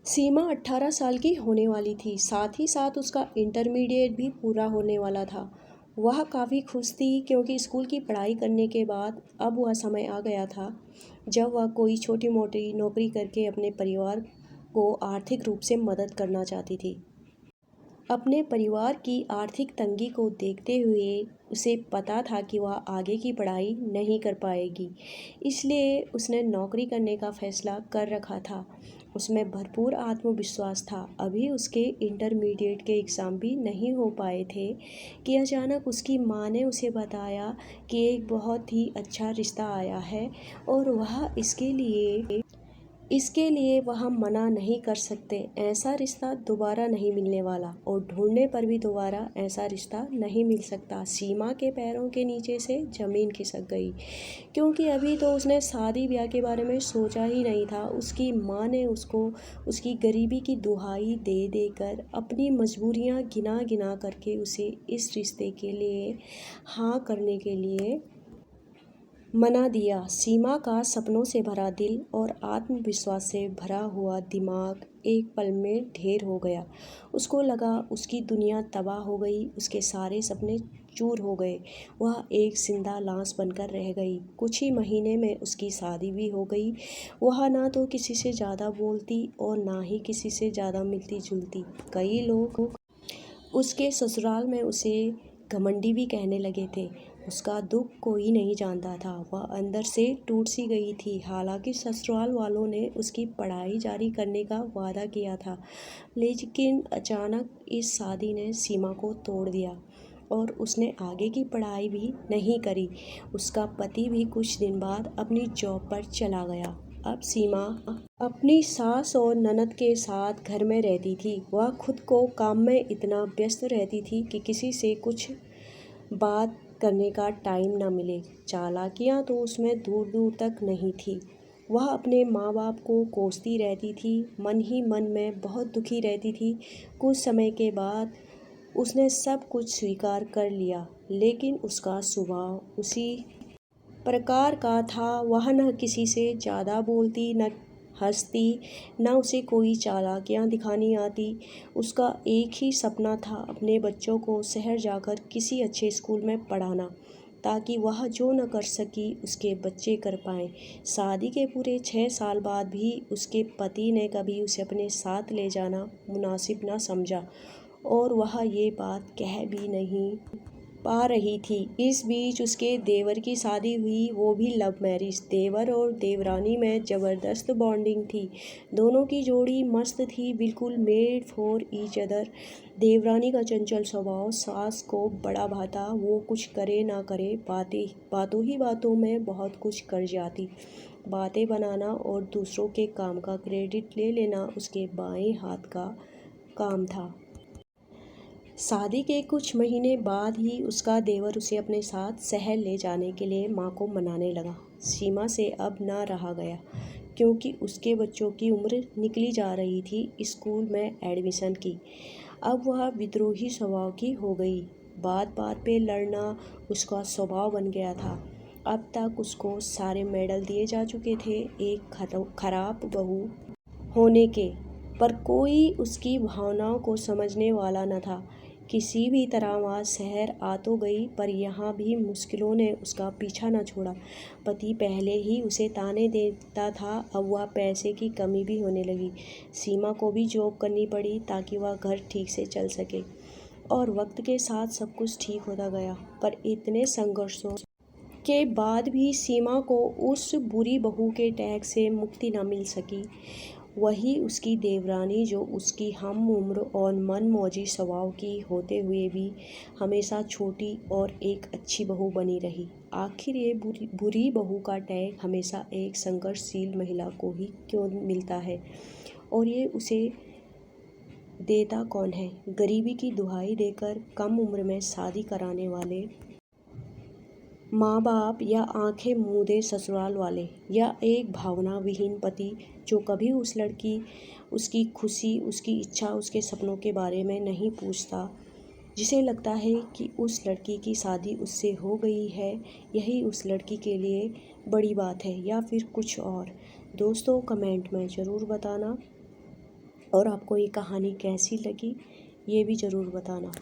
सीमा 18 साल की होने वाली थी, साथ ही साथ उसका इंटरमीडिएट भी पूरा होने वाला था। वह काफ़ी खुश थी क्योंकि स्कूल की पढ़ाई करने के बाद अब वह समय आ गया था जब वह कोई छोटी-मोटी नौकरी करके अपने परिवार को आर्थिक रूप से मदद करना चाहती थी। अपने परिवार की आर्थिक तंगी को देखते हुए उसे पता था कि वह आगे की पढ़ाई नहीं कर पाएगी, इसलिए उसने नौकरी करने का फैसला कर रखा था। उसमें भरपूर आत्मविश्वास था। अभी उसके इंटरमीडिएट के एग्ज़ाम भी नहीं हो पाए थे कि अचानक उसकी माँ ने उसे बताया कि एक बहुत ही अच्छा रिश्ता आया है और इसके लिए वह मना नहीं कर सकते। ऐसा रिश्ता दोबारा नहीं मिलने वाला और ढूंढने पर भी दोबारा ऐसा रिश्ता नहीं मिल सकता। सीमा के पैरों के नीचे से ज़मीन खिसक गई क्योंकि अभी तो उसने शादी ब्याह के बारे में सोचा ही नहीं था। उसकी माँ ने उसको उसकी गरीबी की दुहाई दे देकर अपनी मजबूरियाँ गिना गिना करके उसे इस रिश्ते के लिए हाँ करने के लिए मना दिया। सीमा का सपनों से भरा दिल और आत्मविश्वास से भरा हुआ दिमाग एक पल में ढेर हो गया। उसको लगा उसकी दुनिया तबाह हो गई, उसके सारे सपने चूर हो गए। वह एक जिंदा लाश बनकर रह गई। कुछ ही महीने में उसकी शादी भी हो गई। वह ना तो किसी से ज़्यादा बोलती और ना ही किसी से ज़्यादा मिलती जुलती। कई लोग उसके ससुराल में उसे घमंडी भी कहने लगे थे। उसका दुख कोई नहीं जानता था। वह अंदर से टूट सी गई थी। हालांकि ससुराल वालों ने उसकी पढ़ाई जारी करने का वादा किया था, लेकिन अचानक इस शादी ने सीमा को तोड़ दिया और उसने आगे की पढ़ाई भी नहीं करी। उसका पति भी कुछ दिन बाद अपनी जॉब पर चला गया। अब सीमा अपनी सास और ननद के साथ घर में रहती थी। वह खुद को काम में इतना व्यस्त रहती थी कि किसी से कुछ बात करने का टाइम न मिले। चालाकियाँ तो उसमें दूर दूर तक नहीं थी। वह अपने माँ बाप को कोसती रहती थी, मन ही मन में बहुत दुखी रहती थी। कुछ समय के बाद उसने सब कुछ स्वीकार कर लिया, लेकिन उसका स्वभाव उसी प्रकार का था। वह न किसी से ज़्यादा बोलती, न हंसती, न उसे कोई चालाकियाँ दिखानी आती। उसका एक ही सपना था, अपने बच्चों को शहर जाकर किसी अच्छे स्कूल में पढ़ाना, ताकि वह जो न कर सकी उसके बच्चे कर पाएँ। शादी के पूरे 6 साल बाद भी उसके पति ने कभी उसे अपने साथ ले जाना मुनासिब न समझा और वह ये बात कह भी नहीं पा रही थी। इस बीच उसके देवर की शादी हुई, वो भी लव मैरिज। देवर और देवरानी में ज़बरदस्त बॉन्डिंग थी। दोनों की जोड़ी मस्त थी, बिल्कुल मेड फॉर ईच अदर। देवरानी का चंचल स्वभाव सास को बड़ा भाता। वो कुछ करे ना करे, बातों ही बातों में बहुत कुछ कर जाती। बातें बनाना और दूसरों के काम का क्रेडिट ले लेना उसके बाएं हाथ का काम था। शादी के कुछ महीने बाद ही उसका देवर उसे अपने साथ शहर ले जाने के लिए माँ को मनाने लगा। सीमा से अब ना रहा गया क्योंकि उसके बच्चों की उम्र निकली जा रही थी स्कूल में एडमिशन की। अब वह विद्रोही स्वभाव की हो गई। बात बात पे लड़ना उसका स्वभाव बन गया था। अब तक उसको सारे मेडल दिए जा चुके थे एक खराब बहू होने के, पर कोई उसकी भावनाओं को समझने वाला न था। किसी भी तरह वह शहर आ तो गई, पर यहाँ भी मुश्किलों ने उसका पीछा न छोड़ा। पति पहले ही उसे ताने देता था, अब वह पैसे की कमी भी होने लगी। सीमा को भी जॉब करनी पड़ी ताकि वह घर ठीक से चल सके और वक्त के साथ सब कुछ ठीक होता गया। पर इतने संघर्षों के बाद भी सीमा को उस बुरी बहू के टैग से मुक्ति न मिल सकी। वही उसकी देवरानी, जो उसकी हम उम्र और मनमौजी स्वभाव की होते हुए भी हमेशा छोटी और एक अच्छी बहू बनी रही। आखिर ये बुरी बहू का टैग हमेशा एक संघर्षशील महिला को ही क्यों मिलता है, और ये उसे देता कौन है? गरीबी की दुहाई देकर कम उम्र में शादी कराने वाले माँ बाप, या आंखें मूंदे ससुराल वाले, या एक भावना विहीन पति जो कभी उस लड़की, उसकी खुशी, उसकी इच्छा, उसके सपनों के बारे में नहीं पूछता, जिसे लगता है कि उस लड़की की शादी उससे हो गई है, यही उस लड़की के लिए बड़ी बात है, या फिर कुछ और। दोस्तों कमेंट में ज़रूर बताना। और आपको ये कहानी कैसी लगी ये भी ज़रूर बताना।